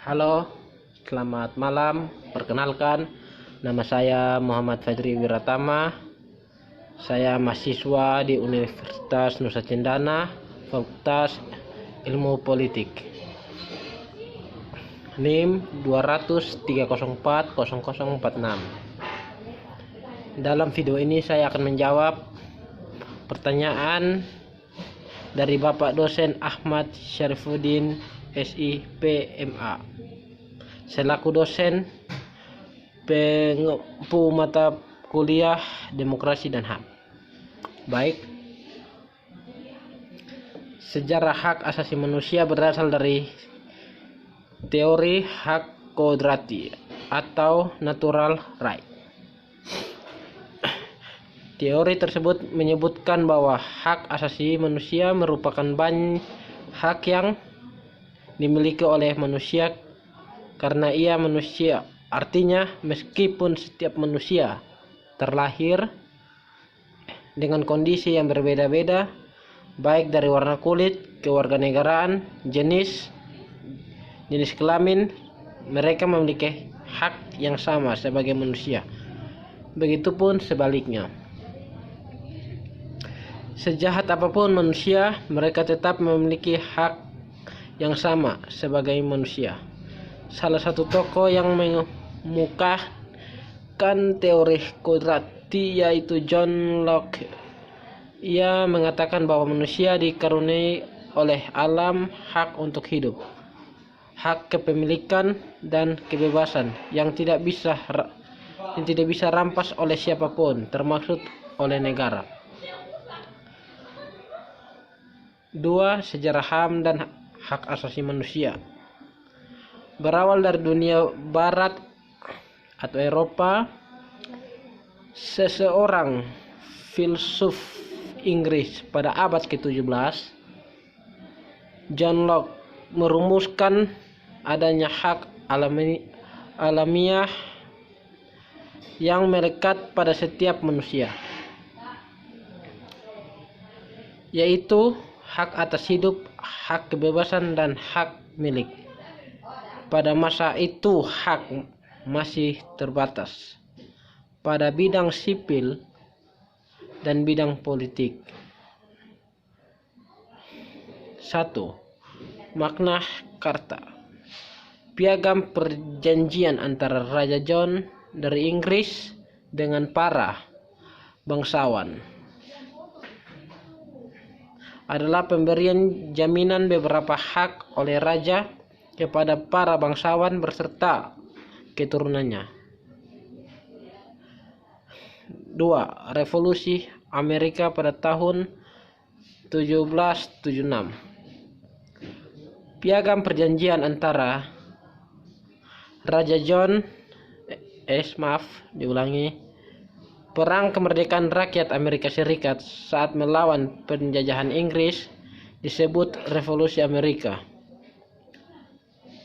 Halo, selamat malam. Perkenalkan, nama saya Muhammad Fadri Wiratama. Saya mahasiswa di Universitas Nusa Cendana, Fakultas Ilmu Politik. NIM 20030400046. Dalam video ini saya akan menjawab pertanyaan dari Bapak dosen Ahmad Syarifuddin SIPMA selaku dosen pengempu mata kuliah Demokrasi dan HAM. Baik, sejarah hak asasi manusia berasal dari teori hak kodrati atau natural right. Teori tersebut menyebutkan bahwa hak asasi manusia merupakan hak yang dimiliki oleh manusia karena ia manusia. Artinya, meskipun setiap manusia terlahir dengan kondisi yang berbeda-beda, baik dari warna kulit, kewarganegaraan, jenis kelamin, mereka memiliki hak yang sama sebagai manusia. Begitupun sebaliknya. Sejahat apapun manusia, mereka tetap memiliki hak yang sama sebagai manusia. Salah satu tokoh yang mengemukakan teori kodrati yaitu John Locke. Ia mengatakan bahwa manusia dikaruniai oleh alam hak untuk hidup, hak kepemilikan dan kebebasan yang tidak bisa rampas oleh siapapun, termasuk oleh negara. 2. Sejarah HAM dan hak asasi manusia. Berawal dari dunia barat atau Eropa, seseorang filsuf Inggris pada abad ke-17, John Locke, merumuskan adanya hak alamiah yang melekat pada setiap manusia, yaitu hak atas hidup, hak kebebasan, dan hak milik. Pada masa itu hak masih terbatas pada bidang sipil dan bidang politik. 1. Makna Karta. Piagam perjanjian antara Raja John dari Inggris dengan para bangsawan adalah pemberian jaminan beberapa hak oleh raja kepada para bangsawan beserta keturunannya. 2. Revolusi Amerika pada tahun 1776. Piagam perjanjian antara Raja John Perang kemerdekaan rakyat Amerika Serikat saat melawan penjajahan Inggris disebut Revolusi Amerika,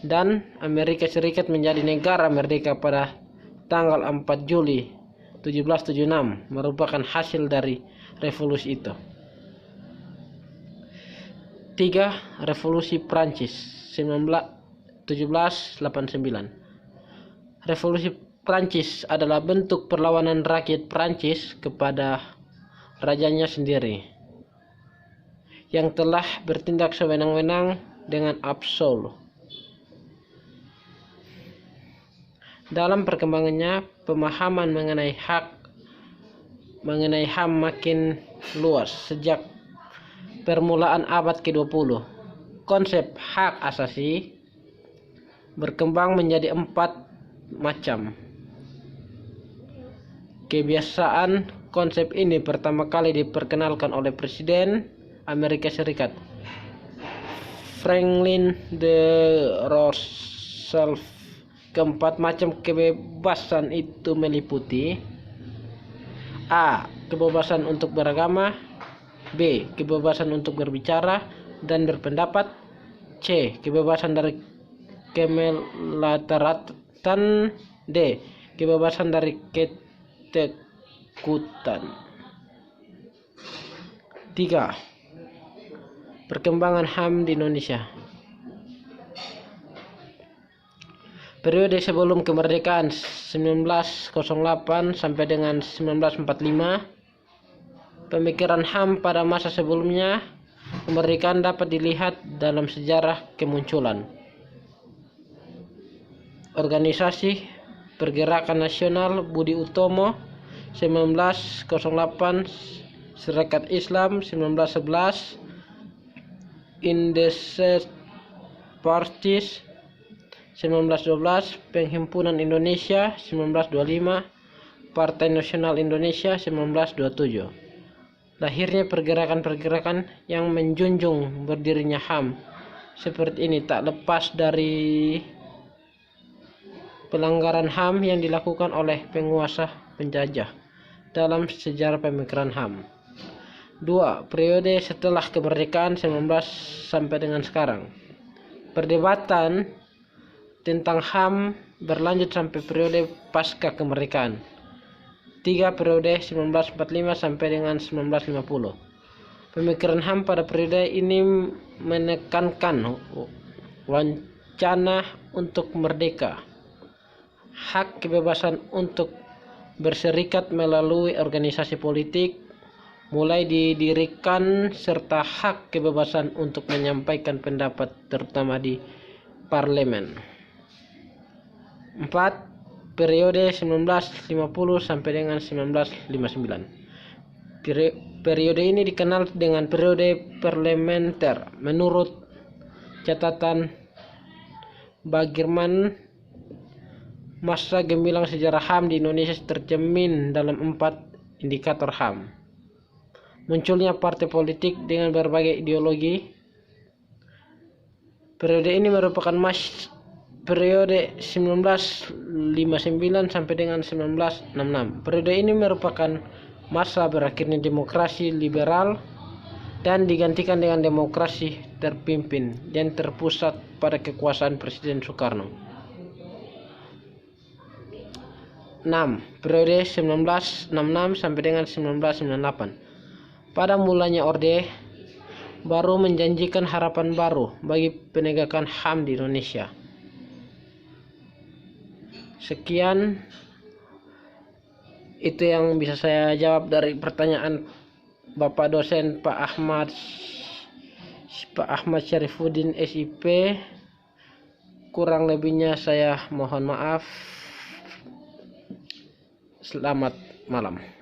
dan Amerika Serikat menjadi negara merdeka pada tanggal 4 Juli 1776 merupakan hasil dari revolusi itu. 3. Revolusi Prancis 1789. Revolusi Prancis adalah bentuk perlawanan rakyat Prancis kepada rajanya sendiri yang telah bertindak sewenang-wenang dengan absolut. Dalam perkembangannya, pemahaman mengenai HAM makin luas sejak permulaan abad ke-20. Konsep hak asasi berkembang menjadi 4 macam. Kebiasaan konsep ini pertama kali diperkenalkan oleh Presiden Amerika Serikat Franklin D. Roosevelt. Keempat macam kebebasan itu meliputi: A. Kebebasan untuk beragama, B. Kebebasan untuk berbicara dan berpendapat, C. Kebebasan dari kemelaratan, D. Kebebasan dari ketakutan. 3. Perkembangan HAM di Indonesia. Periode sebelum kemerdekaan 1908 sampai dengan 1945. Pemikiran HAM pada masa sebelumnya kemerdekaan dapat dilihat dalam sejarah kemunculan organisasi Pergerakan Nasional Budi Utomo 1908, Serikat Islam 1911, Independent Parties 1912, Penghimpunan Indonesia 1925, Partai Nasional Indonesia 1927. Lahirnya pergerakan-pergerakan yang menjunjung berdirinya HAM seperti ini tak lepas dari pelanggaran HAM yang dilakukan oleh penguasa penjajah dalam sejarah pemikiran HAM. 2. Periode setelah kemerdekaan 19 sampai dengan sekarang. Perdebatan tentang HAM berlanjut sampai periode pasca kemerdekaan. 3. Periode 1945 sampai dengan 1950. Pemikiran HAM pada periode ini menekankan wacana untuk merdeka, hak kebebasan untuk berserikat melalui organisasi politik mulai didirikan, serta hak kebebasan untuk menyampaikan pendapat terutama di parlemen. 4. Periode 1950 sampai dengan 1959. Periode ini dikenal dengan periode parlementer. Menurut catatan Bagirman, masa gemilang sejarah HAM di Indonesia tercermin dalam 4 indikator HAM. Munculnya partai politik dengan berbagai ideologi. Periode ini merupakan periode 1959 sampai dengan 1966. Periode ini merupakan masa berakhirnya demokrasi liberal dan digantikan dengan demokrasi terpimpin yang terpusat pada kekuasaan Presiden Soekarno. 6. Periode 1966 sampai dengan 1998. Pada mulanya Orde Baru menjanjikan harapan baru bagi penegakan HAM di Indonesia. Sekian itu yang bisa saya jawab dari pertanyaan Bapak dosen Pak Ahmad Syarifuddin SIP. Kurang lebihnya saya mohon maaf. Selamat malam.